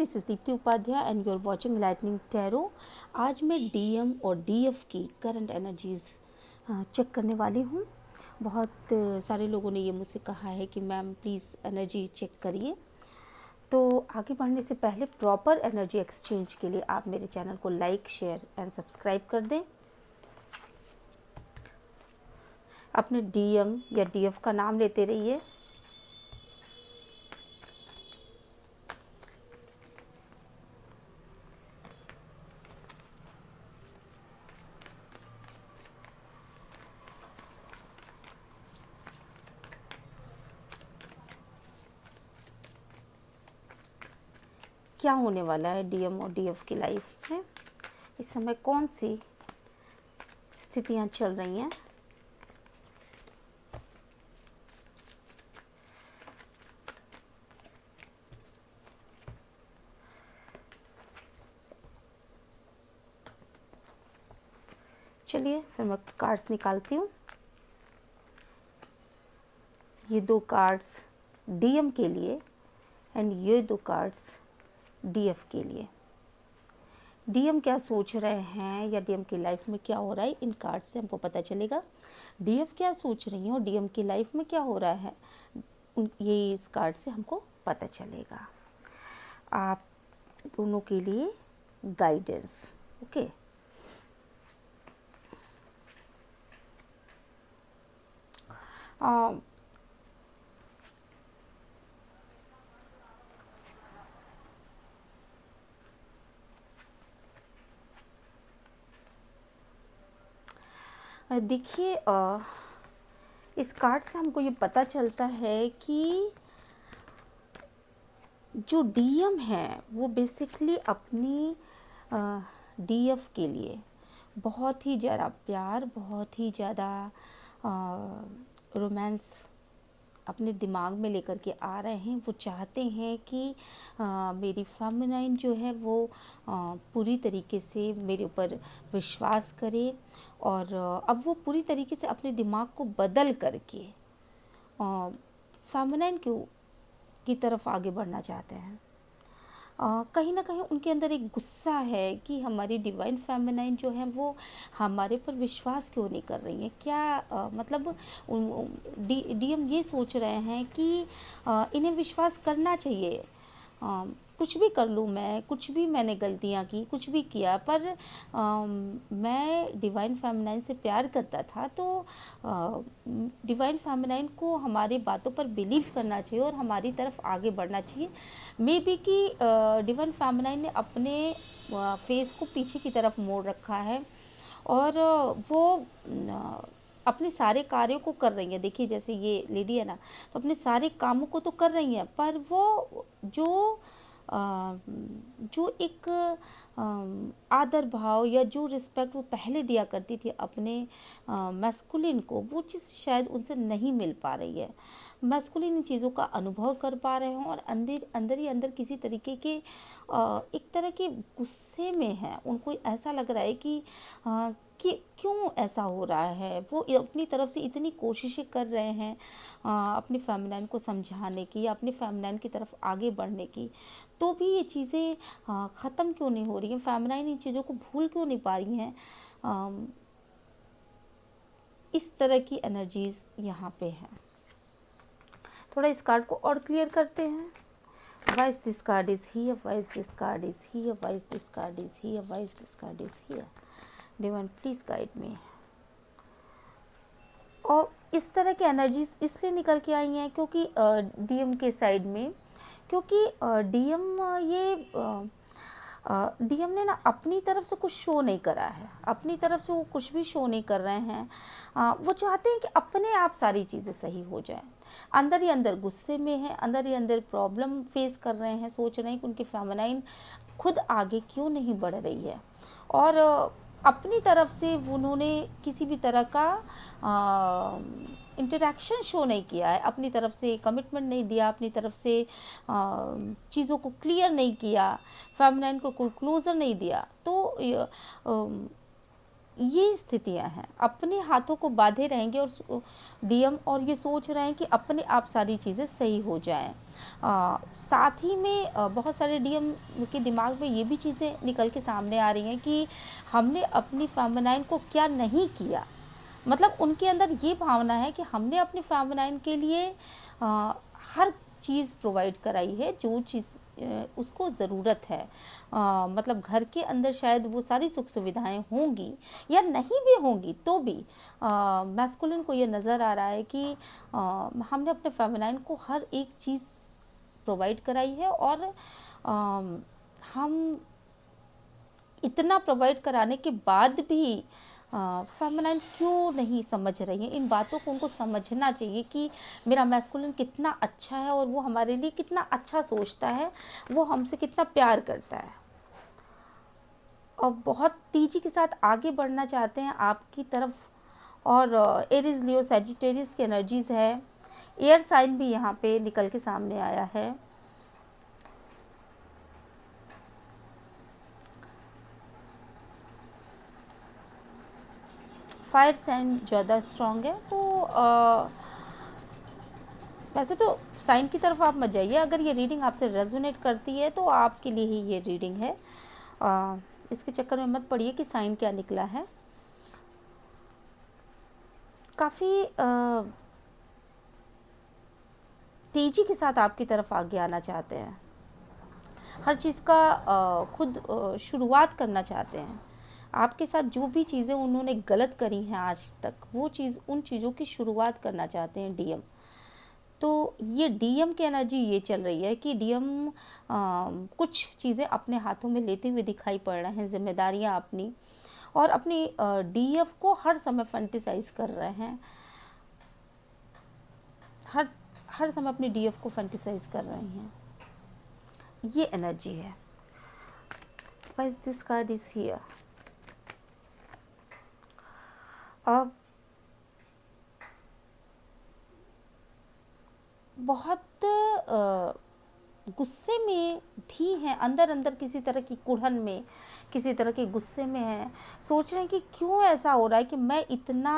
This is Deepti Upadhyay and you are watching Lightning Tarot. आज मैं DM और डीएफ की करंट एनर्जीज़ चेक करने वाली हूँ। बहुत सारे लोगों ने ये मुझसे कहा है कि मैम प्लीज़ एनर्जी चेक करिए। तो आगे बढ़ने से पहले प्रॉपर एनर्जी एक्सचेंज के लिए आप मेरे चैनल को लाइक, शेयर एंड सब्सक्राइब कर दें। अपने डीएम या डीएफ का नाम लेते रहिए। क्या होने वाला है डीएम और डीएफ की लाइफ में, इस समय कौन सी स्थितियां चल रही हैं। चलिए फिर मैं कार्ड्स निकालती हूँ। ये दो कार्ड्स डीएम के लिए एंड ये दो कार्ड्स डीएफ के लिए। डीएम क्या सोच रहे हैं या डीएम की लाइफ में क्या हो रहा है, इन कार्ड से हमको पता चलेगा। डीएफ क्या सोच रही हैं और डीएम की लाइफ में क्या हो रहा है, ये इस कार्ड से हमको पता चलेगा। आप दोनों के लिए गाइडेंस। ओके, देखिए इस कार्ड से हमको ये पता चलता है कि जो डीएम है वो बेसिकली अपनी डीएफ के लिए बहुत ही ज़्यादा प्यार, बहुत ही ज़्यादा रोमांस अपने दिमाग में लेकर के आ रहे हैं। वो चाहते हैं कि मेरी फेमिनाइन जो है वो पूरी तरीके से मेरे ऊपर विश्वास करे और अब वो पूरी तरीके से अपने दिमाग को बदल करके फेमिनाइन की तरफ आगे बढ़ना चाहते हैं। कहीं ना कहीं उनके अंदर एक गुस्सा है कि हमारी डिवाइन फेमिनाइन जो है वो हमारे पर विश्वास क्यों नहीं कर रही है। क्या मतलब डीएम ये सोच रहे हैं कि इन्हें विश्वास करना चाहिए। कुछ भी कर लूँ मैं, कुछ भी मैंने गलतियाँ की, कुछ भी किया, पर मैं डिवाइन फेमिनाइन से प्यार करता था, तो डिवाइन फेमिनाइन को हमारी बातों पर बिलीव करना चाहिए और हमारी तरफ आगे बढ़ना चाहिए। मे बी कि डिवाइन फेमिनाइन ने अपने फेस को पीछे की तरफ मोड़ रखा है और वो अपने सारे कार्यों को कर रही हैं। देखिए जैसे ये लेडी है ना, तो अपने सारे कामों को तो कर रही हैं, पर वो जो एक आदर भाव या जो रिस्पेक्ट वो पहले दिया करती थी अपने मैस्कुलिन को, वो चीज़ शायद उनसे नहीं मिल पा रही है। मैस्कुलिन इन चीज़ों का अनुभव कर पा रहे हैं और अंदर ही अंदर किसी तरीके के एक तरह के गुस्से में हैं। उनको ऐसा लग रहा है कि क्यों ऐसा हो रहा है। वो अपनी तरफ से इतनी कोशिशें कर रहे हैं अपनी फेमिनाइन को समझाने की या अपनी फेमिनाइन की तरफ आगे बढ़ने की, तो भी ये चीज़ें ख़त्म क्यों नहीं हो रही हैं। फेमिनाइन इन चीज़ों को भूल क्यों नहीं पा रही हैं। इस तरह की एनर्जीज़ यहाँ पे हैं। थोड़ा इस कार्ड को और क्लियर करते हैं। Why is this card is here? Why is this card is here? Why is this card is here? Why is this card is here? Divine, please guide me. और इस तरह की एनर्जीज इसलिए निकल के आई हैं क्योंकि डीएम के साइड में, क्योंकि डीएम ने ना अपनी तरफ से कुछ शो नहीं करा है। अपनी तरफ से वो कुछ भी शो नहीं कर रहे हैं। वो चाहते हैं कि अपने आप सारी चीज़ें सही हो जाएं। अंदर ही अंदर गुस्से में है, अंदर ही अंदर प्रॉब्लम फेस कर रहे हैं, सोच रहे हैं कि उनकी फेमिनाइन खुद आगे क्यों नहीं बढ़ रही है और अपनी तरफ से उन्होंने किसी भी तरह का इंटरेक्शन शो नहीं किया है, अपनी तरफ से कमिटमेंट नहीं दिया, अपनी तरफ से चीज़ों को क्लियर नहीं किया, फेमिनाइन को कोई क्लोजर नहीं दिया। तो ये स्थितियां हैं, अपने हाथों को बांधे रहेंगे और डीएम और ये सोच रहे हैं कि अपने आप सारी चीज़ें सही हो जाएं। साथ ही में बहुत सारे डीएम के दिमाग में ये भी चीज़ें निकल के सामने आ रही हैं कि हमने अपनी फेमिनाइन को क्या नहीं किया। मतलब उनके अंदर ये भावना है कि हमने अपनी फेमिनाइन के लिए हर चीज़ प्रोवाइड कराई है जो चीज़ उसको ज़रूरत है। मतलब घर के अंदर शायद वो सारी सुख सुविधाएं होंगी या नहीं भी होंगी तो भी मैस्कुलिन को ये नज़र आ रहा है कि हमने अपने फेमिनाइन को हर एक चीज़ प्रोवाइड कराई है और हम इतना प्रोवाइड कराने के बाद भी फेमिनाइन क्यों नहीं समझ रही है। इन बातों को उनको समझना चाहिए कि मेरा मैस्कुलिन कितना अच्छा है और वो हमारे लिए कितना अच्छा सोचता है, वो हमसे कितना प्यार करता है और बहुत तेज़ी के साथ आगे बढ़ना चाहते हैं आपकी तरफ। और एरीज, लियो, सैजिटेरियस की एनर्जीज़ है। एयर साइन भी यहाँ पे निकल के सामने आया है। फायर साइन ज़्यादा स्ट्रॉन्ग है। तो वैसे तो साइन की तरफ आप मत जाइए, अगर ये रीडिंग आपसे रेजोनेट करती है तो आपके लिए ही ये रीडिंग है। इसके चक्कर में मत पड़िए कि साइन क्या निकला है। काफ़ी तेज़ी के साथ आपकी तरफ आगे आना चाहते हैं, हर चीज़ का खुद शुरुआत करना चाहते हैं। आपके साथ जो भी चीज़ें उन्होंने गलत करी हैं आज तक, वो चीज़ उन चीज़ों की शुरुआत करना चाहते हैं डीएम। तो ये डीएम की एनर्जी ये चल रही है कि डीएम कुछ चीज़ें अपने हाथों में लेते हुए दिखाई पड़ रहे हैं, जिम्मेदारियां अपनी, और अपनी डीएफ को हर समय फैंटिसाइज कर रहे हैं, हर समय अपनी डीएफ को फैंटिसाइज कर रहे हैं। ये एनर्जी है। Why is this card is here? अब बहुत गुस्से में भी हैं, अंदर अंदर किसी तरह की कुढ़न में, किसी तरह के गुस्से में हैं। सोच रहे हैं कि क्यों ऐसा हो रहा है कि मैं इतना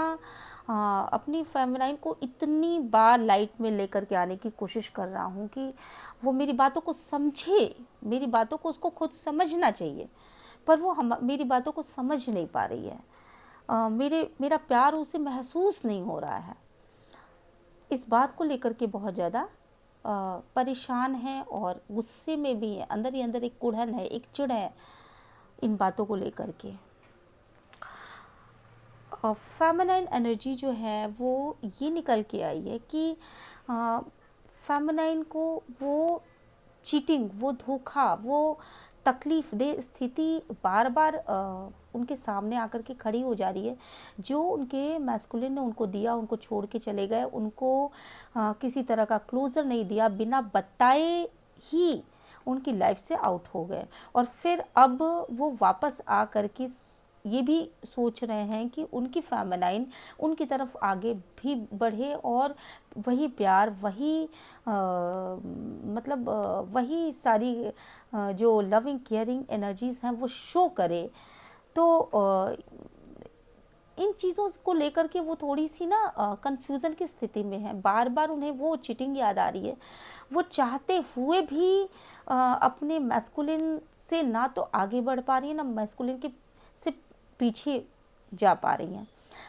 अपनी फेमिनाइन को इतनी बार लाइट में लेकर के आने की कोशिश कर रहा हूँ कि वो मेरी बातों को समझे, मेरी बातों को उसको खुद समझना चाहिए, पर वो मेरी बातों को समझ नहीं पा रही है। मेरा प्यार उसे महसूस नहीं हो रहा है। इस बात को लेकर के बहुत ज़्यादा परेशान है और गुस्से में भी है, अंदर ही अंदर एक कुढ़न है, एक चिढ़ है इन बातों को लेकर के। फेमिनाइन एनर्जी जो है वो ये निकल के आई है कि फेमिनाइन को वो चीटिंग, वो धोखा, वो तकलीफ़ दे स्थिति बार बार उनके सामने आकर के खड़ी हो जा रही है। जो उनके मैस्कुलिन ने उनको दिया, उनको छोड़ के चले गए, उनको किसी तरह का क्लोज़र नहीं दिया, बिना बताए ही उनकी लाइफ से आउट हो गए, और फिर अब वो वापस आ कर के ये भी सोच रहे हैं कि उनकी फेमिनाइन उनकी तरफ आगे भी बढ़े और वही प्यार, वही मतलब वही सारी जो लविंग केयरिंग एनर्जीज़ हैं वो शो करे। तो इन चीज़ों को लेकर के वो थोड़ी सी ना कंफ्यूजन की स्थिति में है। बार बार उन्हें वो चीटिंग याद आ रही है। वो चाहते हुए भी अपने मैस्कुलिन से ना तो आगे बढ़ पा रही है, ना मैस्कुलिन के से पीछे जा पा रही हैं।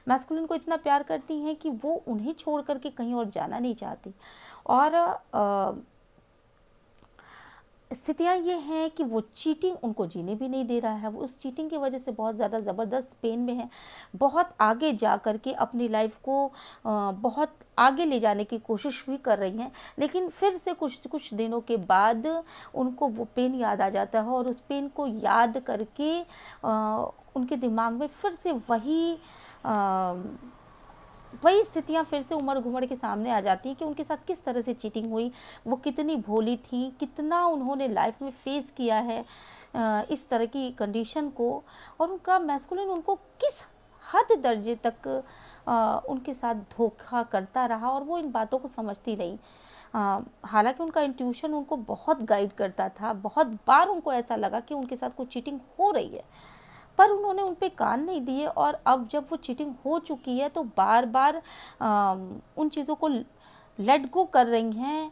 मैस्कुलिन को इतना प्यार करती हैं कि वो उन्हें छोड़ करके कहीं और जाना नहीं चाहती। और स्थितियाँ ये हैं कि वो चीटिंग उनको जीने भी नहीं दे रहा है। वो उस चीटिंग की वजह से बहुत ज़्यादा ज़बरदस्त पेन में है। बहुत आगे जा कर के अपनी लाइफ को बहुत आगे ले जाने की कोशिश भी कर रही हैं, लेकिन फिर से कुछ दिनों के बाद उनको वो पेन याद आ जाता है, और उस पेन को याद करके उनके दिमाग में फिर से वही स्थितियाँ फिर से उमड़ घुमड़ के सामने आ जाती हैं कि उनके साथ किस तरह से चीटिंग हुई, वो कितनी भोली थी, कितना उन्होंने लाइफ में फेस किया है इस तरह की कंडीशन को, और उनका मैस्कुलिन उनको किस हद दर्जे तक उनके साथ धोखा करता रहा, और वो इन बातों को समझती नहीं। हालांकि उनका इंट्यूशन उनको बहुत गाइड करता था। बहुत बार उनको ऐसा लगा कि उनके साथ कुछ चीटिंग हो रही है, पर उन्होंने उन पे कान नहीं दिए, और अब जब वो चीटिंग हो चुकी है तो बार बार उन चीज़ों को लेट गो कर रही हैं,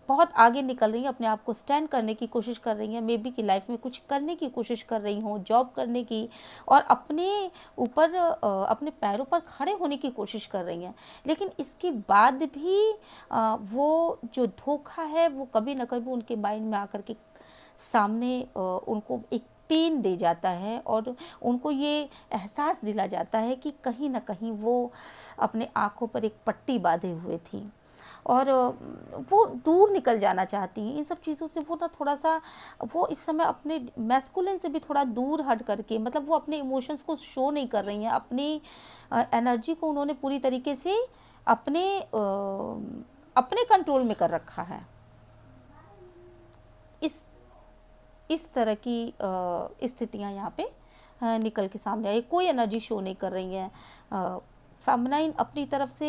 बहुत आगे निकल रही हैं, अपने आप को स्टैंड करने की कोशिश कर रही हैं, मे बी कि लाइफ में कुछ करने की कोशिश कर रही हों, जॉब करने की, और अपने ऊपर अपने पैरों पर खड़े होने की कोशिश कर रही हैं। लेकिन इसके बाद भी वो जो धोखा है वो कभी ना कभी उनके माइंड में आकर के सामने उनको एक पेन दे जाता है, और उनको ये एहसास दिला जाता है कि कहीं ना कहीं वो अपने आँखों पर एक पट्टी बांधे हुए थी, और वो दूर निकल जाना चाहती हैं इन सब चीज़ों से। वो ना थोड़ा सा, वो इस समय अपने मैस्कुलिन से भी थोड़ा दूर हट करके, मतलब वो अपने इमोशंस को शो नहीं कर रही हैं, अपनी एनर्जी को उन्होंने पूरी तरीके से अपने कंट्रोल में कर रखा है। इस तरह की स्थितियाँ यहाँ पे निकल के सामने आई। कोई एनर्जी शो नहीं कर रही हैं। फेमिनाइन अपनी तरफ से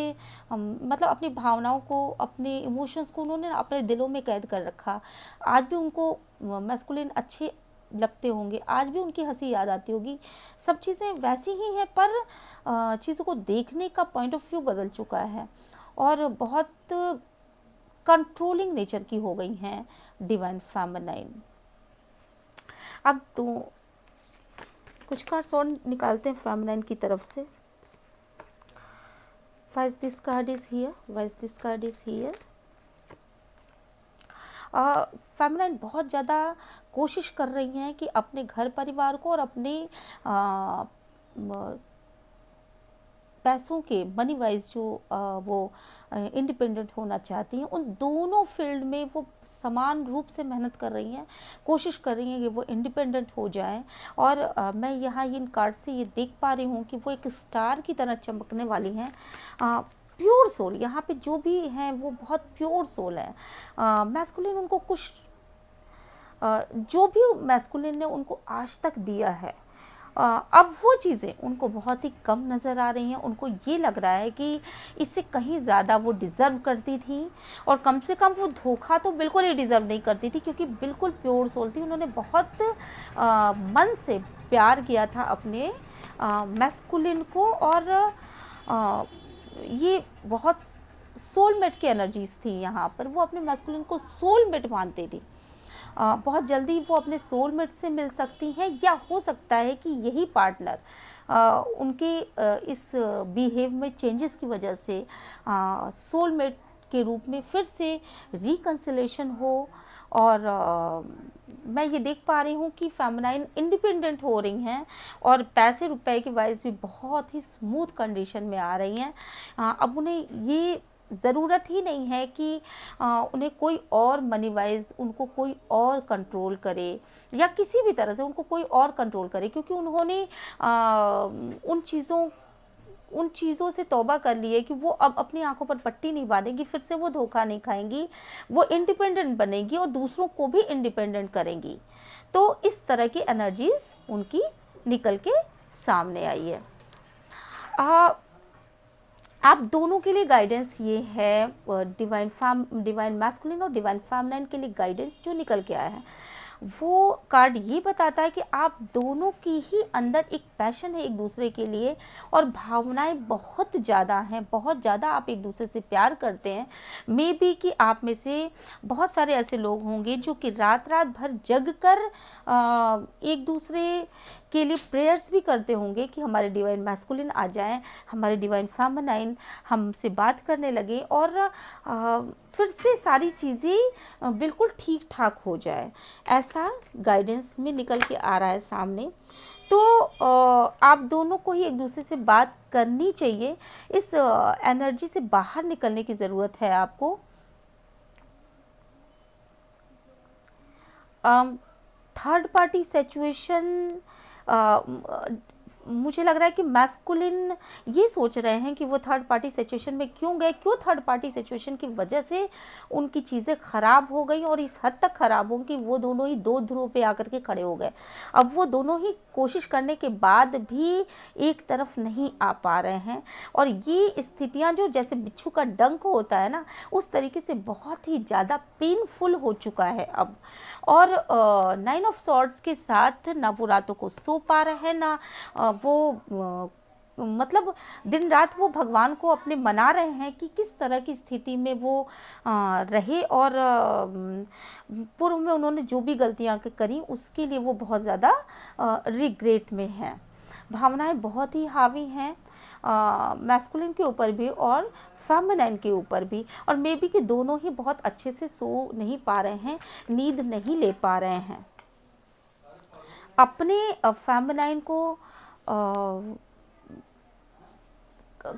मतलब अपनी भावनाओं को, अपने इमोशंस को उन्होंने अपने दिलों में कैद कर रखा। आज भी उनको मैस्कुलिन अच्छे लगते होंगे, आज भी उनकी हंसी याद आती होगी, सब चीज़ें वैसी ही हैं, पर चीज़ों को देखने का पॉइंट ऑफ व्यू बदल चुका है, और बहुत कंट्रोलिंग नेचर की हो गई हैं डिवाइन फेमिनाइन। अब तो कुछ कार्ड्स और निकालते हैं फेमिनाइन की तरफ से। Why is this card is here? Why is this card is here? Feminine बहुत ज़्यादा कोशिश कर रही हैं कि अपने घर परिवार को और अपने पैसों के मनी वाइज जो वो इंडिपेंडेंट होना चाहती हैं, उन दोनों फील्ड में वो समान रूप से मेहनत कर रही हैं, कोशिश कर रही हैं कि वो इंडिपेंडेंट हो जाएं। और मैं यहाँ इन कार्ड से ये देख पा रही हूँ कि वो एक स्टार की तरह चमकने वाली हैं। प्योर सोल, यहाँ पे जो भी हैं वो बहुत प्योर सोल है। मैस्कुलिन उनको कुछ जो भी मैस्कुलिन ने उनको आज तक दिया है, अब वो चीज़ें उनको बहुत ही कम नज़र आ रही हैं। उनको ये लग रहा है कि इससे कहीं ज़्यादा वो डिज़र्व करती थी, और कम से कम वो धोखा तो बिल्कुल ही डिज़र्व नहीं करती थी, क्योंकि बिल्कुल प्योर सोल थी। उन्होंने बहुत मन से प्यार किया था अपने मैस्कुलिन को, और ये बहुत सोलमेट की एनर्जीज थी यहाँ पर। वो अपने मैस्कुलिन को सोलमेट मानते थे। बहुत जल्दी वो अपने सोलमेट से मिल सकती हैं, या हो सकता है कि यही पार्टनर उनके इस बिहेव में चेंजेस की वजह से सोलमेट के रूप में फिर से रिकन्सिलेशन हो। और मैं ये देख पा रही हूँ कि फेमिनाइन इंडिपेंडेंट हो रही हैं, और पैसे रुपए की वाइज भी बहुत ही स्मूथ कंडीशन में आ रही हैं। अब उन्हें ये ज़रूरत ही नहीं है कि उन्हें कोई और मनी वाइज उनको कोई और कंट्रोल करे, या किसी भी तरह से उनको कोई और कंट्रोल करे, क्योंकि उन्होंने उन चीज़ों से तौबा कर ली है कि वो अब अपनी आंखों पर पट्टी नहीं बांधेगी, फिर से वो धोखा नहीं खाएंगी, वो इंडिपेंडेंट बनेगी और दूसरों को भी इंडिपेंडेंट करेंगी। तो इस तरह की एनर्जीज उनकी निकल के सामने आई है। आप दोनों के लिए गाइडेंस ये है, डिवाइन मैस्कुलिन और डिवाइन फेमिनाइन के लिए गाइडेंस जो निकल के आया है, वो कार्ड ये बताता है कि आप दोनों की ही अंदर एक पैशन है एक दूसरे के लिए, और भावनाएं बहुत ज़्यादा हैं, बहुत ज़्यादा आप एक दूसरे से प्यार करते हैं। मे बी कि आप में से बहुत सारे ऐसे लोग होंगे जो कि रात रात भर जग कर एक दूसरे के लिए प्रेयर्स भी करते होंगे कि हमारे डिवाइन मैस्कुलिन आ जाएं, हमारे डिवाइन फेमिनाइन हमसे बात करने लगे, और फिर से सारी चीज़ें बिल्कुल ठीक ठाक हो जाए। ऐसा गाइडेंस में निकल के आ रहा है सामने। तो आप दोनों को ही एक दूसरे से बात करनी चाहिए, इस एनर्जी से बाहर निकलने की ज़रूरत है आपको। थर्ड पार्टी सिचुएशन मुझे लग रहा है कि मैस्कुलिन ये सोच रहे हैं कि वो थर्ड पार्टी सिचुएशन में क्यों गए, क्यों थर्ड पार्टी सिचुएशन की वजह से उनकी चीज़ें ख़राब हो गई और इस हद तक ख़राब हो कि वो दोनों ही दो ध्रुव पे आकर के खड़े हो गए। अब वो दोनों ही कोशिश करने के बाद भी एक तरफ नहीं आ पा रहे हैं और ये स्थितियाँ जो जैसे बिच्छू का डंक होता है ना, उस तरीके से बहुत ही ज़्यादा पेनफुल हो चुका है अब। और 9 ऑफ सॉर्ड्स के साथ ना वो रातों को सो पा रहे हैं, ना मतलब दिन रात वो भगवान को अपने मना रहे हैं कि किस तरह की स्थिति में वो रहे और पूर्व में उन्होंने जो भी गलतियां करी उसके लिए वो बहुत ज़्यादा रिग्रेट में हैं। भावनाएं बहुत ही हावी हैं मैस्कुलिन के ऊपर भी और फेमिनाइन के ऊपर भी, और मे बी कि दोनों ही बहुत अच्छे से सो नहीं पा रहे हैं, नींद नहीं ले पा रहे हैं। अपने फेमिनाइन को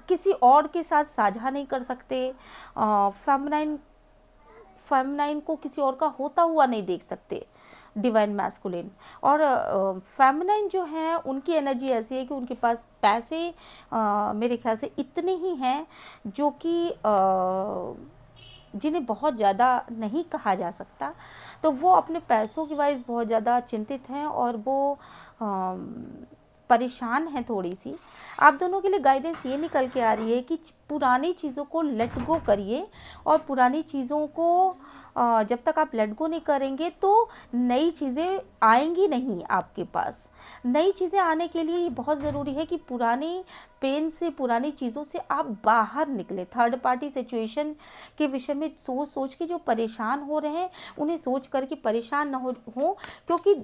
किसी और के साथ साझा नहीं कर सकते, फेमिनाइन को किसी और का होता हुआ नहीं देख सकते डिवाइन मैस्कुलिन। और फेमिनाइन जो है उनकी एनर्जी ऐसी है कि उनके पास पैसे मेरे ख्याल से इतने ही हैं जो कि जिन्हें बहुत ज़्यादा नहीं कहा जा सकता, तो वो अपने पैसों की वाइज बहुत ज़्यादा चिंतित हैं और वो परेशान है थोड़ी सी। आप दोनों के लिए गाइडेंस ये निकल के आ रही है कि पुरानी चीज़ों को लेट गो करिए, और पुरानी चीज़ों को जब तक आप लेट गो नहीं करेंगे तो नई चीज़ें आएंगी नहीं आपके पास। नई चीज़ें आने के लिए ये बहुत ज़रूरी है कि पुरानी पेन से, पुरानी चीज़ों से आप बाहर निकले। थर्ड पार्टी सिचुएशन के विषय में सोच सोच के जो परेशान हो रहे हैं उन्हें सोच कर के परेशान न हो, क्योंकि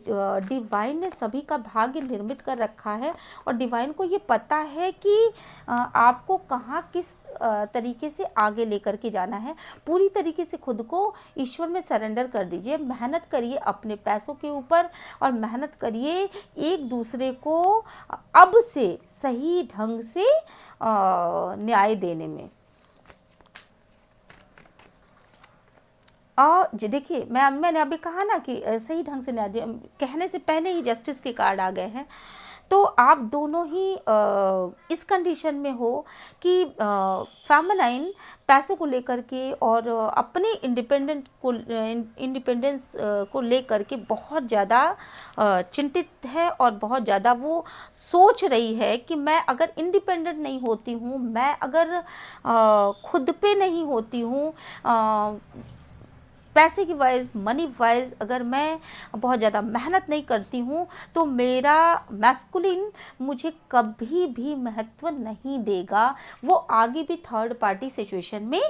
डिवाइन ने सभी का भाग्य निर्मित कर रखा है और डिवाइन को ये पता है कि आपको कहाँ किस तरीके से आगे लेकर के जाना है। पूरी तरीके से खुद को ईश्वर में सरेंडर कर दीजिए, मेहनत करिए अपने पैसों के ऊपर और मेहनत करिए एक दूसरे को अब से सही ढंग से न्याय देने में। और देखिए मैंने अभी कहा ना कि सही ढंग से न्याय कहने से पहले ही जस्टिस के कार्ड आ गए हैं, तो आप दोनों ही इस कंडीशन में हो कि फेमिनाइन पैसों को लेकर के और अपने इंडिपेंडेंस को लेकर के बहुत ज़्यादा चिंतित है और बहुत ज़्यादा वो सोच रही है कि मैं अगर इंडिपेंडेंट नहीं होती हूँ, मैं अगर खुद पे नहीं होती हूँ, पैसे की वाइज, मनी वाइज अगर मैं बहुत ज़्यादा मेहनत नहीं करती हूँ तो मेरा मैस्कुलिन मुझे कभी भी महत्व नहीं देगा। वो आगे भी थर्ड पार्टी सिचुएशन में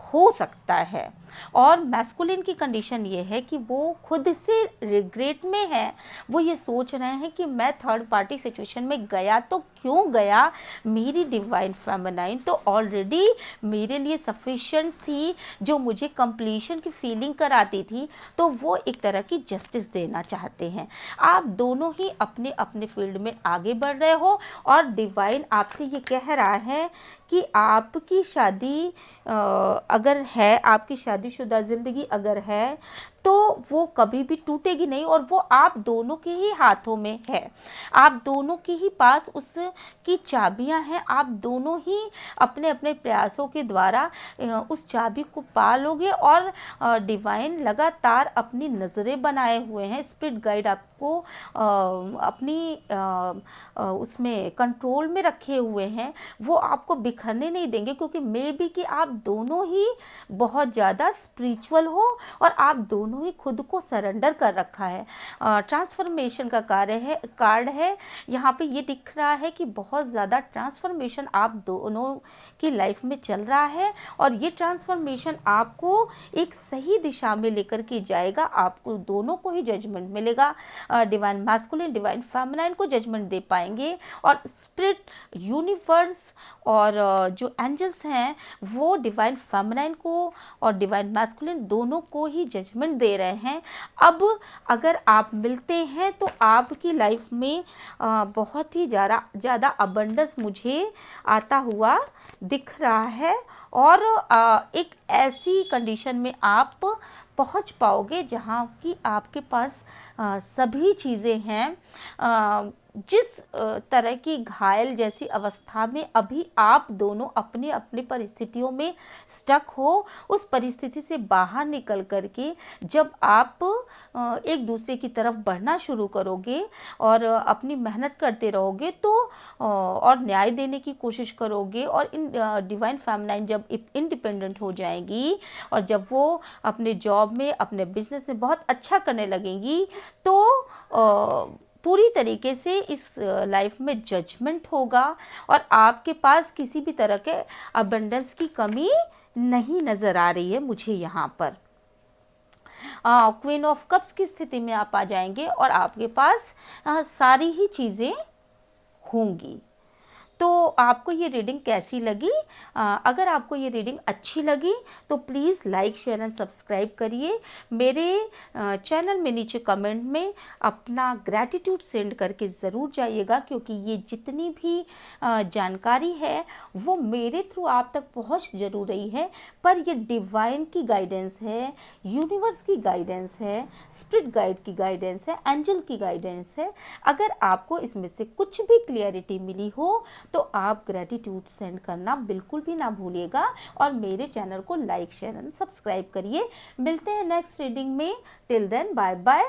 हो सकता है। और मैस्कुलिन की कंडीशन ये है कि वो खुद से रिग्रेट में है। वो ये सोच रहे हैं कि मैं थर्ड पार्टी सिचुएशन में गया तो क्यों गया, मेरी डिवाइन फेमिनाइन तो ऑलरेडी मेरे लिए सफिशिएंट थी, जो मुझे कंप्लीशन की फीलिंग कराती थी। तो वो एक तरह की जस्टिस देना चाहते हैं। आप दोनों ही अपने अपने फील्ड में आगे बढ़ रहे हो और डिवाइन आपसे ये कह रहा है कि आपकी शादी अगर है, आपकी शादीशुदा ज़िंदगी अगर है तो वो कभी भी टूटेगी नहीं और वो आप दोनों के ही हाथों में है। आप दोनों के ही पास उसकी चाबियां हैं। आप दोनों ही अपने अपने प्रयासों के द्वारा उस चाबी को पा लोगे और डिवाइन लगातार अपनी नज़रें बनाए हुए हैं। स्पिरिट गाइड आपको अपनी उसमें कंट्रोल में रखे हुए हैं। वो आपको बिखरने नहीं देंगे, क्योंकि मे बी कि आप दोनों ही बहुत ज़्यादा स्पिरिचुअल हो और आप दोनों ही खुद को सरेंडर कर रखा है। ट्रांसफॉर्मेशन का कार्ड है यहाँ पे। ये दिख रहा है कि बहुत ज़्यादा ट्रांसफॉर्मेशन आप दोनों की लाइफ में चल रहा है और ये ट्रांसफॉर्मेशन आपको एक सही दिशा में लेकर के जाएगा। आपको दोनों को ही जजमेंट मिलेगा। डिवाइन मैस्कुलिन, डिवाइन फेमिनाइन को जजमेंट दे पाएंगे और स्पिरिट, यूनिवर्स और जो एंजल्स हैं वो डिवाइन फेमिनाइन को और डिवाइन मैस्कुलिन दोनों को ही जजमेंट दे रहे हैं। अब अगर आप मिलते हैं तो आपकी लाइफ में बहुत ही ज़्यादा अबंडेंस मुझे आता हुआ दिख रहा है और एक ऐसी कंडीशन में आप पहुंच पाओगे जहां कि आपके पास सभी चीज़ें हैं। जिस तरह की घायल जैसी अवस्था में अभी आप दोनों अपने अपने परिस्थितियों में स्टक हो, उस परिस्थिति से बाहर निकल करके जब आप एक दूसरे की तरफ बढ़ना शुरू करोगे और अपनी मेहनत करते रहोगे तो और न्याय देने की कोशिश करोगे, और इन डिवाइन फेमिनाइन जब इंडिपेंडेंट हो जाएगी और जब वो अपने जॉब में, अपने बिजनेस में बहुत अच्छा करने लगेंगी, तो पूरी तरीके से इस लाइफ में जजमेंट होगा और आपके पास किसी भी तरह के अबंडेंस की कमी नहीं नज़र आ रही है मुझे यहाँ पर। क्वीन ऑफ कप्स की स्थिति में आप आ जाएंगे और आपके पास सारी ही चीज़ें होंगी। तो आपको ये रीडिंग कैसी लगी? अगर आपको ये रीडिंग अच्छी लगी तो please like, share and subscribe करिए। मेरे चैनल में नीचे कमेंट में अपना ग्रैटिट्यूड सेंड करके ज़रूर जाइएगा, क्योंकि ये जितनी भी जानकारी है वो मेरे थ्रू आप तक पहुंच जरूर रही है, पर ये डिवाइन की गाइडेंस है, यूनिवर्स की गाइडेंस है, स्पिरिट गाइड की गाइडेंस है, एंजल की गाइडेंस है। अगर आपको इसमें से कुछ भी क्लियरिटी मिली हो तो आप ग्रेटिट्यूड सेंड करना बिल्कुल भी ना भूलिएगा और मेरे चैनल को लाइक, शेयर एंड सब्सक्राइब करिए। मिलते हैं नेक्स्ट रीडिंग में। Till then bye bye.